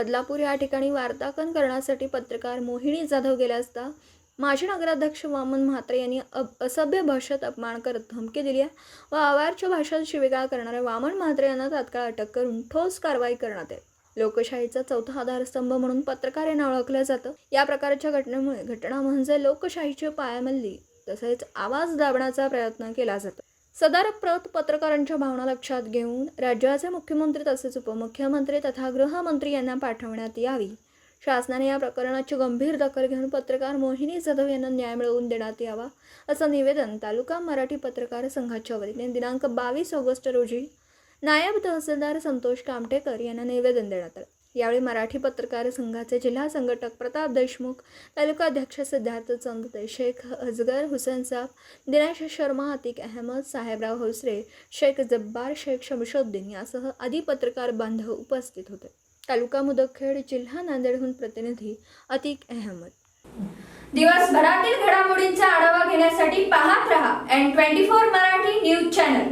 बदलापूर या ठिकाणी वार्तांकन करण्यासाठी पत्रकार मोहिनी जाधव गेल्या असता माजी नगराध्यक्ष वामन म्हात्रे यांनी असभ्य भाषेत अपमान करत धमकी दिली आहे व अवाच्य भाषेत शिवीगाळ करणाऱ्या वामन म्हात्रे यांना तात्काळ अटक करून ठोस कारवाई करण्यात येईल। लोकशाहीचा चौथा आधारस्तंभ म्हणून पत्रकार यांना ओळखलं जातं। या प्रकारच्या घटनेमुळे घटना म्हणजे लोकशाहीची पायमल्ली तसेच आवाज दाबण्याचा प्रयत्न केला जातो। सदर प्रत पत्रकारांच्या भावना लक्षात घेऊन राज्याचे मुख्यमंत्री तसेच उपमुख्यमंत्री तथा गृहमंत्री यांना पाठवण्यात यावी। शासनाने या प्रकरणाची गंभीर दखल घेऊन पत्रकार मोहिनी जाधव यांना न्याय मिळवून देण्यात यावा असं निवेदन तालुका मराठी पत्रकार संघाच्या वतीने दिनांक 22 ऑगस्ट रोजी नायब तहसीलदार संतोष कामटेकर यांना निवेदन देण्यात आलं। यावेळी मराठी पत्रकार संघाचे जिल्हा संघटक प्रताप देशमुख, तालुका अध्यक्ष सिद्धार्थ चंदते, शेख अजगर हुसेन साहब, दिनेश शर्मा, अतिक अहमद, साहेबराव होसरे, शेख जब्बार, शेख शमशुद्दीन यासह आदी पत्रकार बांधव उपस्थित होते। तालुका मुदखेड, जिल्हा नांदेडहून प्रतिनिधी अतिक अहमद। दिवसभरातील घडामोडींचा आढावा घेण्यासाठी पाहत रहा N24 मराठी न्यूज चॅनल।